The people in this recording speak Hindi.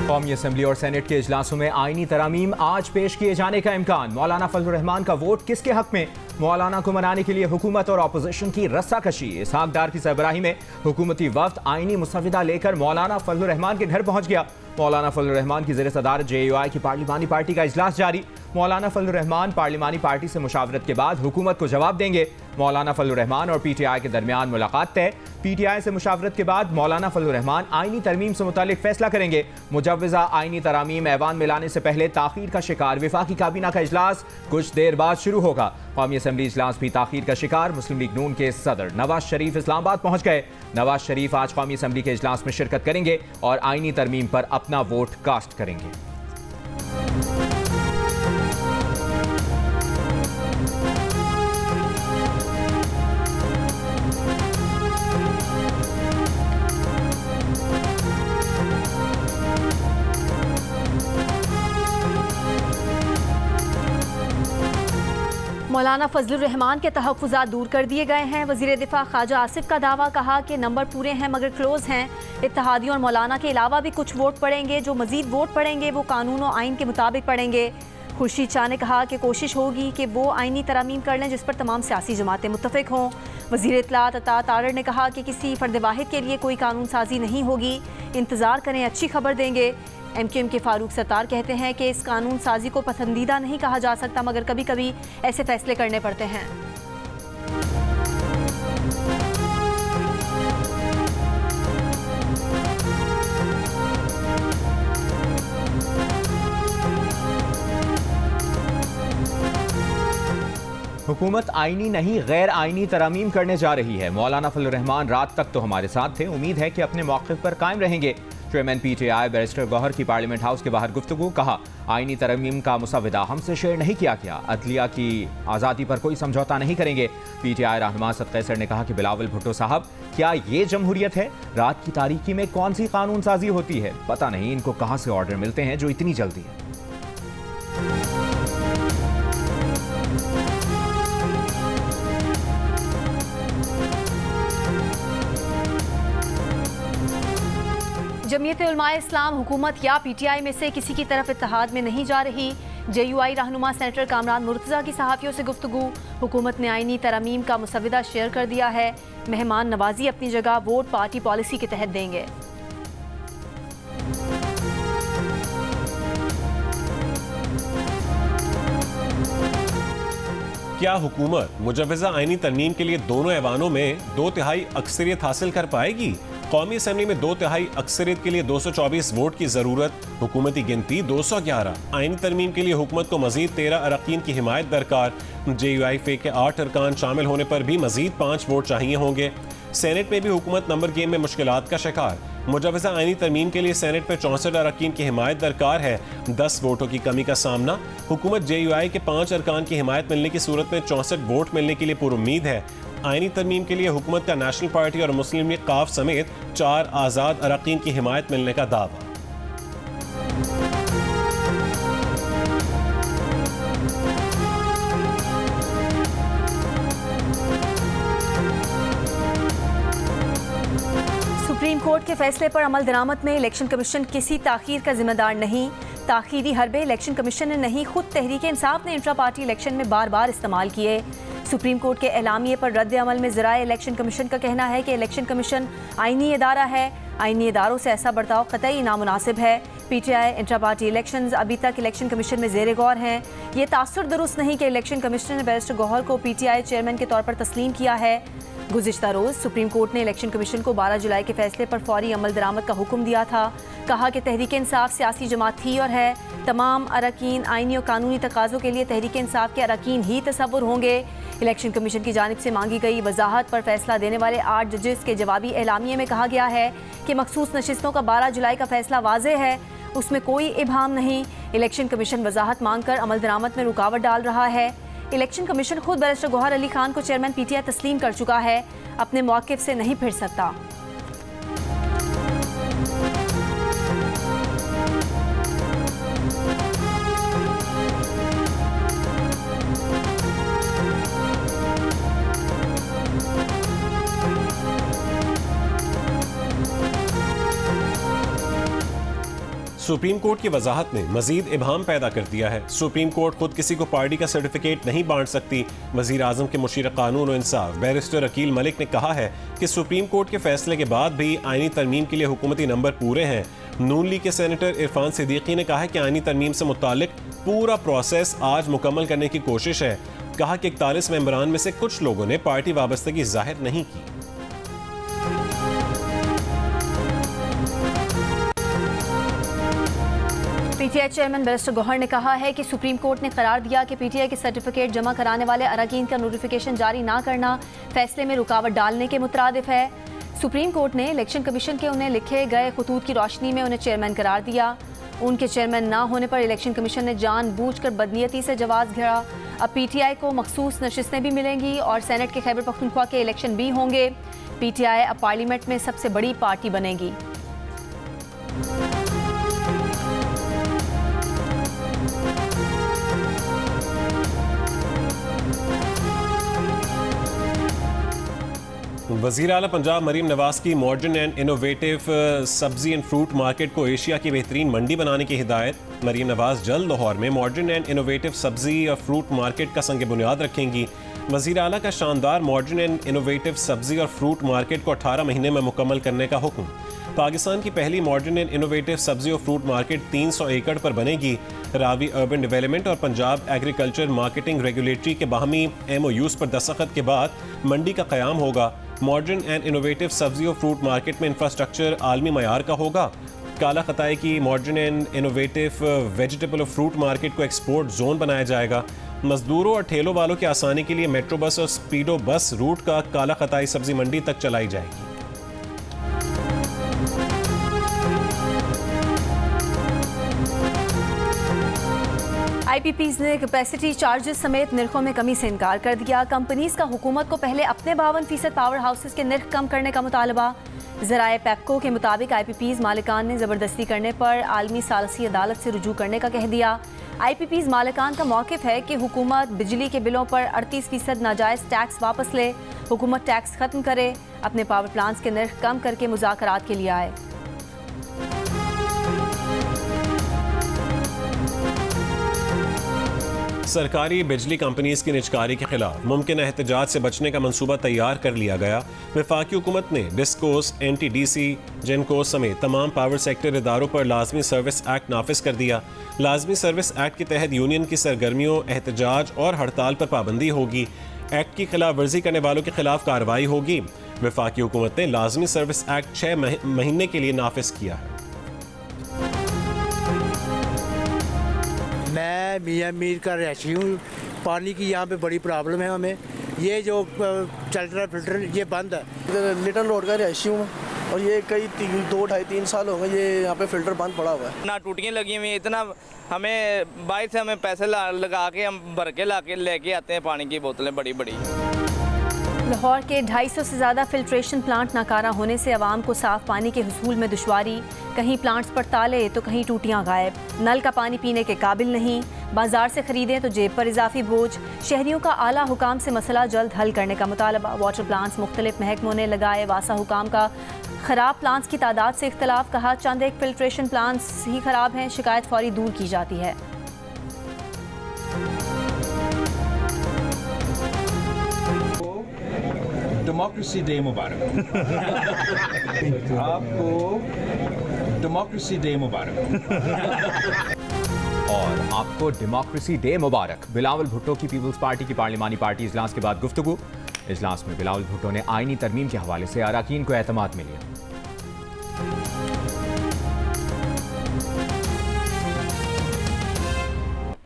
कौमी असम्बली और सेनेट के इजलासों में आईनी तरामीम आज पेश किए जाने का इम्कान। मौलाना फजलुर रहमान का वोट किसके हक में? मौलाना को मनाने के लिए हुकूमत और अपोजिशन की रस्साकशी। इसहाक डार की सरबराही में हुकूमती वफ्द आईनी मुसविदा लेकर मौलाना फजलुर रहमान के घर पहुंच गया। मौलाना फजलुर रहमान की ज़ेर सदारत JUI की पार्लिमानी पार्टी का इजलास जारी। मौलाना फजलुर रहमान पार्लिमानी पार्टी से मुशावरत के बाद हुकूमत को जवाब देंगे। मौलाना फजलुर रहमान और PTI के दरमियान मुलाकात तय। PTI से मुशावरत के बाद मौलाना फजलुर रहमान आईनी तरमीम से मुतालिक फैसला करेंगे। मुजव्वज़ा आईनी तरामीम ऐवान में लाने से पहले ताख़ीर का शिकार वफाकी काबीना का इजलास कुछ देर बाद शुरू होगा। कौमी असम्बली इजलास भी ताख़ीर का शिकार। मुस्लिम लीग नून के सदर नवाज शरीफ इस्लामाबाद पहुंच गए। नवाज शरीफ आज कौमी असम्बली के इजलास में शिरकत करेंगे और आईनी तरमीम पर अपना वोट कास्ट करेंगे। मौलाना फजलुर रहमान के तहफ़्फ़ुज़ात दूर कर दिए गए हैं। वज़ीर दिफ़ा ख्वाजा आसिफ का दावा, कहा कि नंबर पूरे हैं मगर क्लोज हैं। इत्तेहादियों और मौलाना के अलावा भी कुछ वोट पड़ेंगे। जो मज़ीद वोट पड़ेंगे वो कानून और आइन के मुताबिक पड़ेंगे। खुर्शीद शाह ने कहा कि कोशिश होगी कि वो आइनी तरामीम कर लें जिस पर तमाम सियासी जमातें मुत्तफ़िक हों। वज़ीर इत्तलात अता तारड़ ने कहा कि किसी फ़र्द वाहिद के लिए कोई कानून साजी नहीं होगी, इंतज़ार करें, अच्छी खबर देंगे। MQM के फारूक सत्तार कहते हैं कि इस कानून साजी को पसंदीदा नहीं कहा जा सकता मगर कभी कभी ऐसे फैसले करने पड़ते हैं। हुकूमत आईनी नहीं गैर आईनी तरामीम करने जा रही है। मौलाना फजलुर रहमान रात तक तो हमारे साथ थे, उम्मीद है कि अपने मौक़िफ़ पर कायम रहेंगे। चेयरमैन PTI बैरिस्टर गौहर की पार्लियामेंट हाउस के बाहर गुफ्तगू। कहा, आईनी तरमीम का मुसविदा हमसे शेयर नहीं किया गया, अदलिया की आज़ादी पर कोई समझौता नहीं करेंगे। PTI रहनुमा असद कैसर ने कहा कि बिलावल भुट्टो साहब, क्या ये जमहूरियत है? रात की तारीकी में कौन सी कानून साजी होती है? पता नहीं इनको कहाँ से ऑर्डर मिलते हैं जो इतनी जल्दी है। जमीयत उलमाए इस्लाम हुकूमत या PTI में से किसी की तरफ इत्तेहाद में नहीं जा रही। JUI रहनुमा सेनेटर कामरान मुर्तज़ा की सहाफ़ियों से गुफ्तगू। हुकूमत ने आईनी तरमीम का मुसविदा शेयर कर दिया है। मेहमान नवाजी अपनी जगह, वोट पार्टी पॉलिसी के तहत देंगे। क्या हुकूमत मुजव्वज़ा आईनी तरमीम के लिए दोनों ऐवानों में 2/3 अक्सरियत हासिल कर पाएगी? कौमी असम्बली में 2/3 अक्सरियत के लिए 224 वोट की जरूरत, हुकूमती गिनती 211। आईनी तरमीम के लिए हुकूमत को मजीद 13 अरकान की हिमायत दरकार। JUI फे के 8 अरकान शामिल होने पर भी मजीद 5 वोट चाहिए होंगे। सेनेट में भी हुकूमत नंबर गेम में मुश्किलात का शिकार। मुजव्वज़ा आईनी तरमीम के लिए सेनेट में 64 अरकान की हिमायत दरकार है, 10 वोटों की कमी का सामना। हुकूमत JUI के 5 अरकान की हिमायत मिलने की सूरत में 64 वोट मिलने के लिए पुरुम्मीद है। आईनी तरमीम के लिए हुकूमत का नेशनल पार्टी और मुस्लिम लीग काफ समेत 4 आज़ाद अरकान की हिमायत मिलने का दावा। सुप्रीम कोर्ट के फैसले पर अमल दरामद में इलेक्शन कमीशन किसी ताख़ीर का जिम्मेदार नहीं। ताख़ीरी हरबे इलेक्शन कमीशन ने नहीं, खुद तहरीक इंसाफ ने इंट्रा पार्टी इलेक्शन में बार बार इस्तेमाल किए। सुप्रीम कोर्ट के एलामिये पर रद्द अमल में ज़राए इलेक्शन कमीशन का कहना है कि इलेक्शन कमीशन आईनी इदारा है, आईनी इदारों से ऐसा बर्ताव क़तई नामुनासिब है। PTI इंट्रा पार्टी इलेक्शंस अभी तक इलेक्शन कमीशन में ज़ेर गौर हैं। ये तासुर दुरुस्त नहीं कि इलेक्शन कमीशन ने बैरिस्टर गौहर को PTI चेयरमैन के तौर पर तस्लीम किया है। गुज़िश्ता रोज़ सुप्रीम कोर्ट ने इलेक्शन कमीशन को 12 जुलाई के फैसले पर फौरी अमल दरामद का हुक्म दिया था। कहा कि तहरीक इंसाफ सियासी जमात थी और है। तमाम अरकान आईनी और कानूनी तकाज़ों के लिए तहरीक इंसाफ के अरकान ही तसव्वुर होंगे। इलेक्शन कमीशन की जानिब से मांगी गई वजाहत पर फैसला देने वाले 8 जजेस के जवाबी एलामिये में कहा गया है कि मखसूस नशिस्तों का 12 जुलाई का फैसला वाज़ेह है, उसमें कोई इबहाम नहीं। इलेक्शन कमीशन वजाहत मांगकर अमल दरामद में रुकावट डाल रहा है। इलेक्शन कमीशन खुद बैरिस्टर गौहर अली खान को चेयरमैन PTI तस्लीम कर चुका है, अपने मौक़िफ़ से नहीं फिर सकता। सुप्रीम कोर्ट की वजाहत ने मजीद इबाहम पैदा कर दिया है। सुप्रीम कोर्ट खुद किसी को पार्टी का सर्टिफिकेट नहीं बांट सकती। वजीर आजम के मुशीर कानून और इंसाफ बैरिस्टर अकील मलिक ने कहा है कि सुप्रीम कोर्ट के फैसले के बाद भी आईनी तरमीम के लिए हुकूमती नंबर पूरे हैं। नून लीग के सेनेटर इरफान सिद्दीकी ने कहा है कि आईनी तरमीम से मुतालिक पूरा प्रोसेस आज मुकम्मल करने की कोशिश है। कहा कि 41 मेंबरान में से कुछ लोगों ने पार्टी वाबस्तगी जाहिर नहीं की। पीटीआई चेयरमैन बैरिस्टर गौहर ने कहा है कि सुप्रीम कोर्ट ने करार दिया कि पीटीआई के सर्टिफिकेट जमा कराने वाले अरकान का नोटिफिकेशन जारी ना करना फैसले में रुकावट डालने के मुतरादिफ है। सुप्रीम कोर्ट ने इलेक्शन कमीशन के उन्हें लिखे गए खतूत की रोशनी में उन्हें चेयरमैन करार दिया। उनके चेयरमैन ना होने पर इलेक्शन कमीशन ने जानबूझकर बदनीयती से जवाब घेरा। अब पीटीआई को मखसूस नशिस्तें भी मिलेंगी और सेनेट के खैबर पख्तूनख्वा के इलेक्शन भी होंगे। पीटीआई अब पार्लियामेंट में सबसे बड़ी पार्टी बनेगी। वज़ीर आला पंजाब मरीम नवाज की मॉडर्न एंड इनोवेटिव सब्जी एंड फ्रूट मार्केट को एशिया की बेहतरीन मंडी बनाने की हिदायत। मरीम नवाज जल्द लाहौर में मॉडर्न एंड इनोवेटिव सब्जी और फ्रूट मार्केट का संग बुनियाद रखेंगी। वज़ीर आला का शानदार मॉडर्न एंड इनोवेटिव सब्जी और फ्रूट मार्केट को 18 महीने में मुकम्मल करने का हुक्म। पाकिस्तान की पहली मॉडर्न एंड इनोवेटिव सब्जी और फ्रूट मार्केट 300 एकड़ पर बनेगी। रावी अर्बन डेवलपमेंट और पंजाब एग्रीकल्चर मार्केटिंग रेगुलेटरी के बाहमी MOUs पर दस्तखत के बाद मंडी का क़याम होगा। मॉडर्न एंड इनोवेटिव सब्जी और फ्रूट मार्केट में इंफ्रास्ट्रक्चर आलमी मयार का होगा। काला खताई की मॉडर्न एंड इनोवेटिव वेजिटेबल और फ्रूट मार्केट को एक्सपोर्ट जोन बनाया जाएगा। मजदूरों और ठेलों वालों की आसानी के लिए मेट्रो बस और स्पीडो बस रूट का काला खताई सब्जी मंडी तक चलाई जाएगी। IPPs ने कैपेसिटी चार्जेस समेत निर्खों में कमी से इनकार कर दिया। कंपनीज का हुकूमत को पहले अपने 52% पावर हाउसेस के निर्ख कम करने का मुतालबा। ज़राए पेप्को के मुताबिक IPPs मालिकान ने ज़बरदस्ती करने पर आलमी सालसी अदालत से रुजू करने का कह दिया। IPPs मालिकान का मौक़िफ़ है कि हुकूमत बिजली के बिलों पर 38% नाजायज़ टैक्स वापस ले, हुकूमत टैक्स ख़त्म करे, अपने पावर प्लांट्स के निर्ख कम करके मुज़ाकरात के लिए आए। सरकारी बिजली कंपनीज की निजकारी के खिलाफ मुमकिन एहतजाज से बचने का मंसूबा तैयार कर लिया गया। वफाकी हुकूमत ने डिस्कोस, NTDC, जेनकोस समेत तमाम पावर सेक्टर इदारों पर लाजमी सर्विस एक्ट नाफिज कर दिया। लाजमी सर्विस एक्ट के तहत यूनियन की सरगर्मियों, एहतजाज और हड़ताल पर पाबंदी होगी। एक्ट की खिलाफ वर्जी करने वालों के खिलाफ कार्रवाई होगी। वफाकी हुकूमत ने लाजमी सर्विस एक्ट 6 महीने के लिए नाफिज किया है। मैं मियाँ मीर का रहायशी हूँ। पानी की यहाँ पे बड़ी प्रॉब्लम है हमें। ये जो चल रहा फिल्टर ये बंद है। लिटल रोड का रहायशी हूँ और ये कई 2-2.5-3 साल हो गए ये यहाँ पे फिल्टर बंद पड़ा हुआ है। ना टूटियाँ लगी हुई, इतना हमें बाहर से हमें पैसे लगा के हम भर के लेके आते हैं पानी की बोतलें बड़ी बड़ी। लाहौर के 250 से ज़्यादा फिल्ट्रेशन प्लांट नाकारा होने से आवाम को साफ पानी के हुसूल में दुश्वारी। कहीं प्लांट्स पर ताले तो कहीं टूटियां गायब। नल का पानी पीने के काबिल नहीं। बाजार से खरीदें तो जेब पर इजाफी बोझ। शहरियों का आला हुकाम से मसला जल्द हल करने का मुतालबा। वाटर प्लांट्स मुख्तलिफ महकमों ने लगाए वासा हुकाम का। खराब प्लांट्स की तादाद से इख्तलाफ। कहा चंद एक फिल्ट्रेशन प्लांट्स ही खराब हैं, शिकायत फौरी दूर की जाती है। डेमोक्रेसी डे मुबारक। आपको डेमोक्रेसी डे मुबारक। और आपको डेमोक्रेसी डे मुबारक। बिलावल भुट्टो की पीपल्स पार्टी की पार्लिमानी पार्टी इजलास के बाद गुफ्तगू। इजलास में बिलावल भुट्टो ने आईनी तरमीम के हवाले से अरकान को एतमाद में लिया।